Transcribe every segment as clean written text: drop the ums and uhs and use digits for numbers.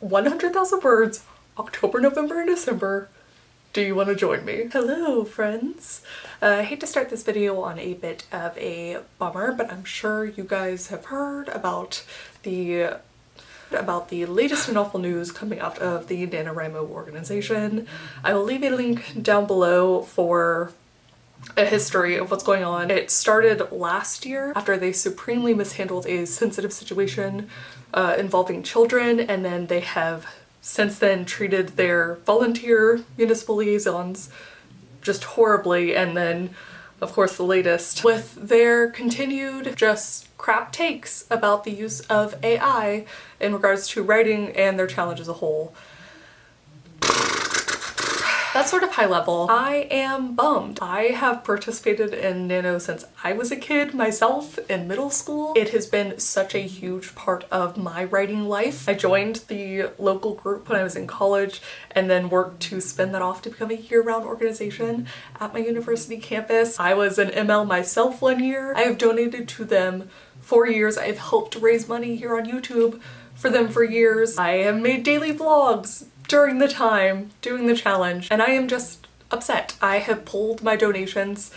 100,000 words, October, November, and December. Do you want to join me? Hello, friends. I hate to start this video on a bit of a bummer, but I'm sure you guys have heard about the latest and awful news coming out of the NaNoWriMo organization. I will leave a link down below for a history of what's going on. It started last year after they supremely mishandled a sensitive situation involving children, and then they have since then treated their volunteer municipal liaisons just horribly, and then of course the latest with their continued just crap takes about the use of AI in regards to writing and their challenge as a whole. That's sort of high level. I am bummed. I have participated in Nano since I was a kid myself in middle school. It has been such a huge part of my writing life. I joined the local group when I was in college and then worked to spin that off to become a year-round organization at my university campus. I was an ML myself one year. I have donated to them for years. I've helped raise money here on YouTube for them for years. I have made daily vlogs during the time doing the challenge, and I am just upset. I have pulled my donations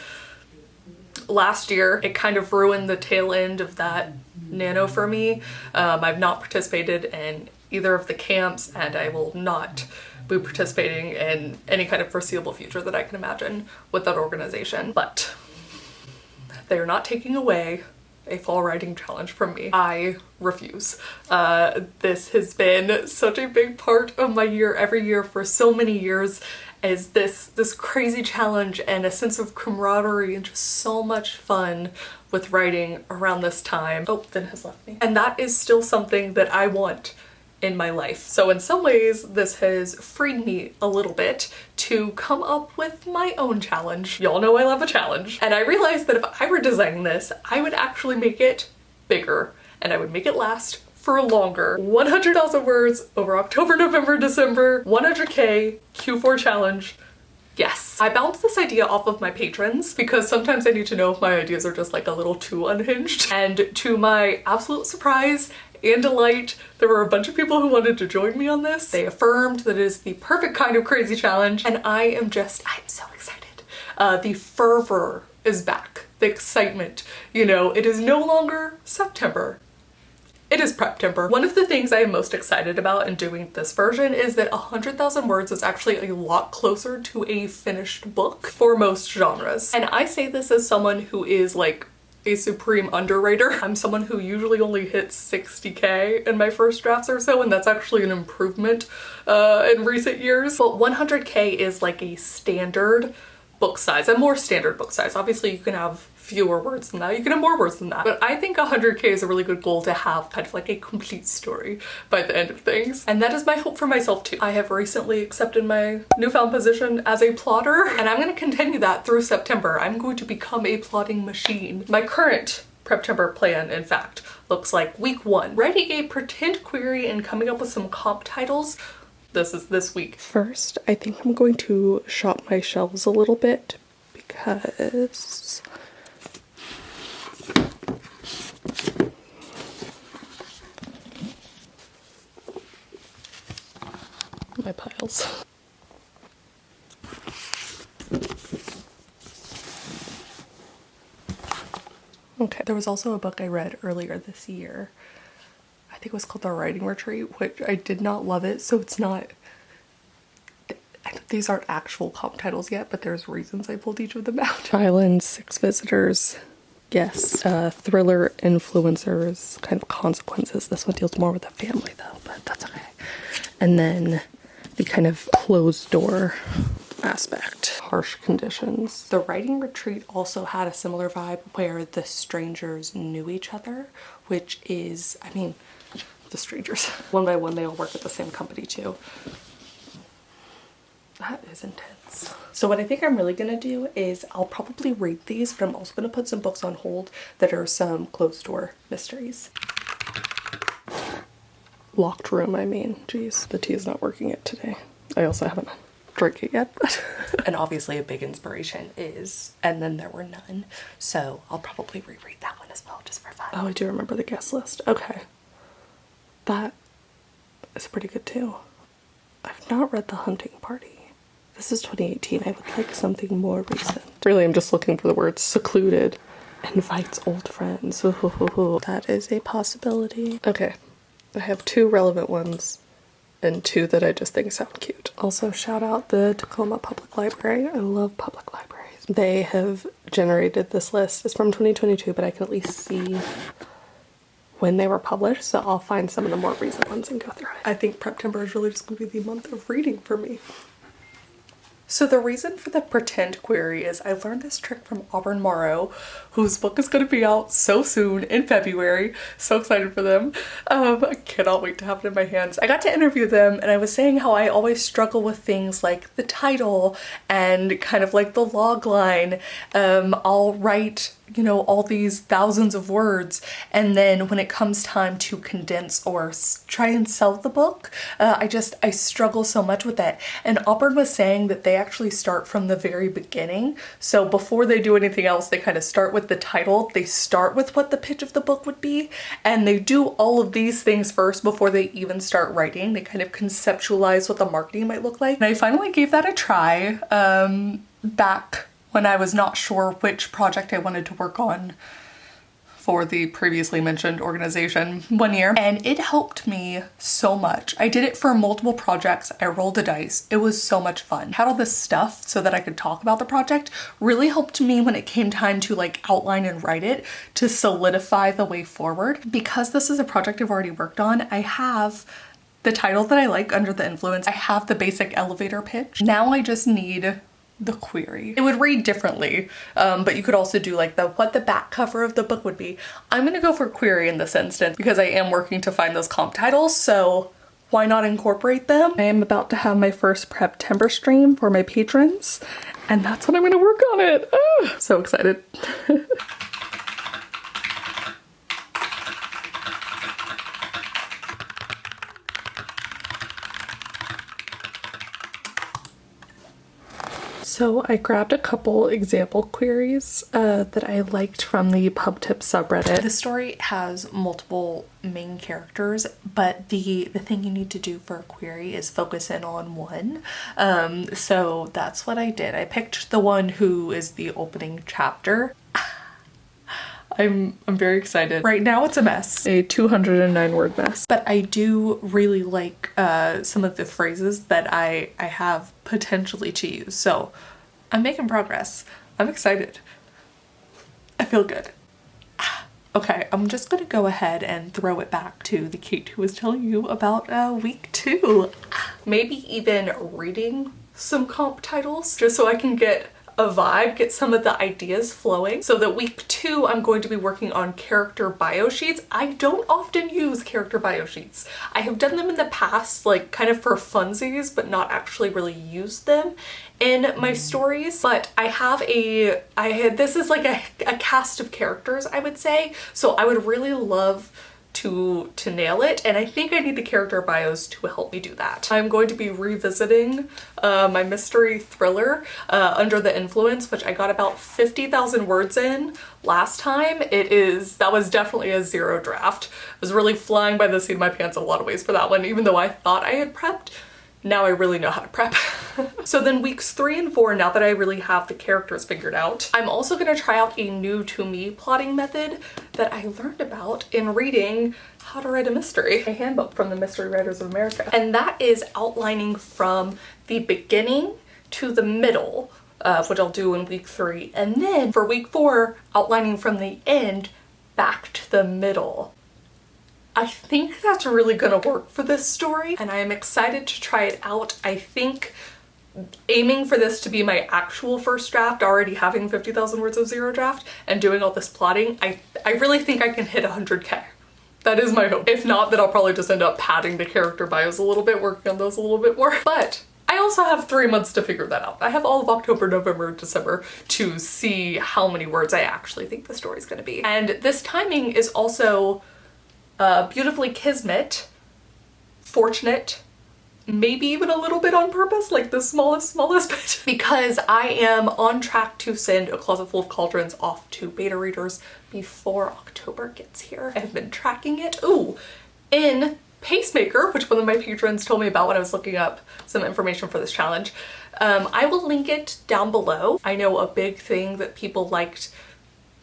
last year. It kind of ruined the tail end of that Nano for me. I've not participated in either of the camps, and I will not be participating in any kind of foreseeable future that I can imagine with that organization. But they're not taking away a fall writing challenge from me. I refuse. This has been such a big part of my year every year for so many years, as this crazy challenge and a sense of camaraderie and just so much fun with writing around this time. Oh, Finn has left me. And that is still something that I want in my life. So in some ways this has freed me a little bit to come up with my own challenge. Y'all know I love a challenge. And I realized that if I were designing this, I would actually make it bigger and I would make it last for longer. 100,000 words over October, November, December, 100K Q4 challenge. Yes. I bounced this idea off of my patrons because sometimes I need to know if my ideas are just like a little too unhinged. And to my absolute surprise and delight, there were a bunch of people who wanted to join me on this. They affirmed that it is the perfect kind of crazy challenge, and I'm so excited. The fervor is back. The excitement. You know, it is no longer September. It is Preptember. One of the things I am most excited about in doing this version is that 100,000 words is actually a lot closer to a finished book for most genres. And I say this as someone who is like a supreme underwriter. I'm someone who usually only hits 60K in my first drafts or so, and that's actually an improvement in recent years. But 100K is like a standard book size, a more standard book size. Obviously you can have fewer words than that, you can have more words than that, but I think 100K is a really good goal to have kind of like a complete story by the end of things. And that is my hope for myself too. I have recently accepted my newfound position as a plotter, and I'm going to continue that through September. I'm going to become a plotting machine. My current Preptember plan, in fact, looks like week 1, writing a pretend query and coming up with some comp titles. This is this week. First, I think I'm going to shop my shelves a little bit because my piles. Okay, there was also a book I read earlier this year. I think it was called The Writing Retreat, which I did not love it, so it's not, these aren't actual comp titles yet, but there's reasons I pulled each of them out. Island, 6 visitors, yes. Thriller influencers, kind of consequences. This one deals more with the family though, but that's okay. And then the kind of closed door aspect. Harsh conditions. The Writing Retreat also had a similar vibe where the strangers knew each other, which is, I mean, the strangers. One by one, they all work at the same company too. That is intense. So what I think I'm really gonna do is I'll probably read these, but I'm also gonna put some books on hold that are some closed door mysteries. Locked room, I mean. Jeez, the tea is not working yet today. I also haven't drank it yet. And obviously a big inspiration is And Then There Were None. So I'll probably reread that one as well, just for fun. Oh, I do remember the guest list. Okay. That is pretty good too. I've not read The Hunting Party. This is 2018. I would like something more recent. Really, I'm just looking for the word secluded. Invites old friends. Ooh, that is a possibility. Okay, I have 2 relevant ones and 2 that I just think sound cute. Also, shout out the Tacoma Public Library. I love public libraries. They have generated this list. It's from 2022, but I can at least see when they were published, so I'll find some of the more recent ones and go through it. I think Preptember is really just gonna be the month of reading for me. So the reason for the pretend query is I learned this trick from Auburn Morrow, whose book is going to be out so soon in February. So excited for them. I cannot wait to have it in my hands. I got to interview them and I was saying how I always struggle with things like the title and kind of like the log line. I'll write, you know, all these thousands of words, and then when it comes time to condense or try and sell the book, I struggle so much with that. And Auburn was saying that they actually start from the very beginning. So before they do anything else, they kind of start with the title. They start with what the pitch of the book would be, and they do all of these things first before they even start writing. They kind of conceptualize what the marketing might look like. And I finally gave that a try back when I was not sure which project I wanted to work on for the previously mentioned organization 1 year, and it helped me so much. I did it for multiple projects. I rolled a dice. It was so much fun. Had all this stuff so that I could talk about the project. Really helped me when it came time to like outline and write it to solidify the way forward. Because this is a project I've already worked on, I have the title that I like, Under the Influence. I have the basic elevator pitch. Now I just need the query. It would read differently, but you could also do like what the back cover of the book would be. I'm gonna go for query in this instance because I am working to find those comp titles, so why not incorporate them? I am about to have my first Preptember stream for my patrons, and that's when I'm gonna work on it. Oh, so excited. So I grabbed a couple example queries that I liked from the PubTip subreddit. The story has multiple main characters, but the thing you need to do for a query is focus in on one. So that's what I did. I picked the one who is the opening chapter. I'm very excited. Right now it's a mess, a 209 word mess, but I do really like some of the phrases that I have potentially to use. So I'm making progress. I'm excited. I feel good. Okay, I'm just gonna go ahead and throw it back to the Kate who was telling you about week 2. Maybe even reading some comp titles just so I can get a vibe, get some of the ideas flowing. So that week 2, I'm going to be working on character bio sheets. I don't often use character bio sheets. I have done them in the past, like kind of for funsies, but not actually really used them in my stories. But this is like a cast of characters, I would say. So I would really love to nail it, and I think I need the character bios to help me do that. I'm going to be revisiting my mystery thriller, Under the Influence, which I got about 50,000 words in last time. That was definitely a 0 draft. I was really flying by the seat of my pants in a lot of ways for that one, even though I thought I had prepped. Now I really know how to prep. So then weeks 3 and 4, now that I really have the characters figured out, I'm also gonna try out a new to me plotting method that I learned about in reading How to Write a Mystery, a handbook from the Mystery Writers of America. And that is outlining from the beginning to the middle, which I'll do in week 3. And then for week 4, outlining from the end back to the middle. I think that's really gonna work for this story, and I am excited to try it out. I think aiming for this to be my actual first draft, already having 50,000 words of 0 draft and doing all this plotting, I really think I can hit 100K. That is my hope. If not, then I'll probably just end up padding the character bios a little bit, working on those a little bit more. But I also have 3 months to figure that out. I have all of October, November, December to see how many words I actually think the story's gonna be. And this timing is also beautifully kismet, fortunate, maybe even a little bit on purpose, like the smallest bit, because I am on track to send A Closet Full of Cauldrons off to beta readers before October gets here. I've been tracking it. Ooh, in pacemaker, which one of my patrons told me about when I was looking up some information for this challenge. I will link it down below. I know a big thing that people liked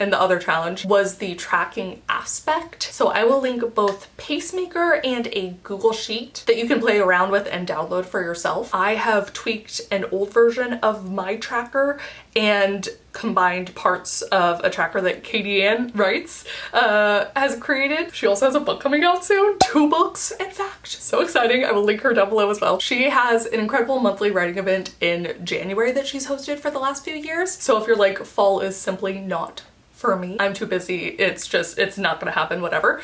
in the other challenge was the tracking aspect. So I will link both pacemaker and a Google Sheet that you can play around with and download for yourself. I have tweaked an old version of my tracker and combined parts of a tracker that Katie Ann writes has created. She also has a book coming out soon. 2 books, in fact. So exciting. I will link her down below as well. She has an incredible monthly writing event in January that she's hosted for the last few years. So if you're like, fall is simply not for me, I'm too busy, it's not gonna happen, whatever.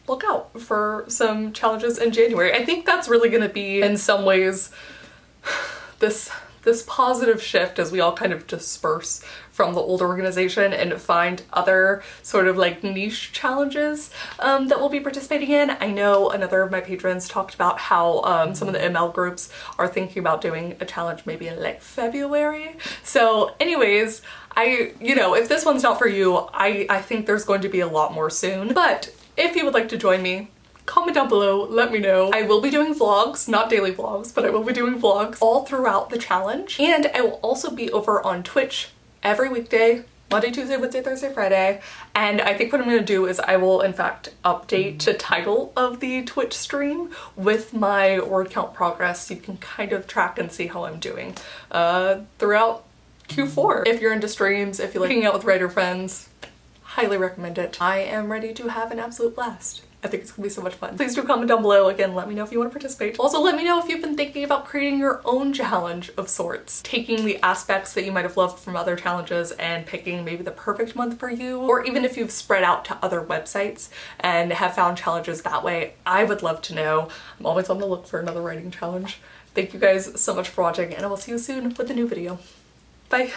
Look out for some challenges in January. I think that's really gonna be, in some ways, this positive shift as we all kind of disperse from the old organization and find other sort of like niche challenges that we'll be participating in. I know another of my patrons talked about how some of the ML groups are thinking about doing a challenge maybe in like February. So anyways, if this one's not for you, I think there's going to be a lot more soon. But if you would like to join me, comment down below, let me know. I will be doing vlogs, not daily vlogs, but I will be doing vlogs all throughout the challenge. And I will also be over on Twitch every weekday, Monday, Tuesday, Wednesday, Thursday, Friday. And I think what I'm gonna do is I will in fact update the title of the Twitch stream with my word count progress so you can kind of track and see how I'm doing throughout Q4. If you're into streams, if you like hanging out with writer friends, highly recommend it. I am ready to have an absolute blast. I think it's gonna be so much fun. Please do comment down below. Again, let me know if you want to participate. Also, let me know if you've been thinking about creating your own challenge of sorts, taking the aspects that you might have loved from other challenges and picking maybe the perfect one for you, or even if you've spread out to other websites and have found challenges that way. I would love to know. I'm always on the look for another writing challenge. Thank you guys so much for watching, and I will see you soon with a new video. Bye.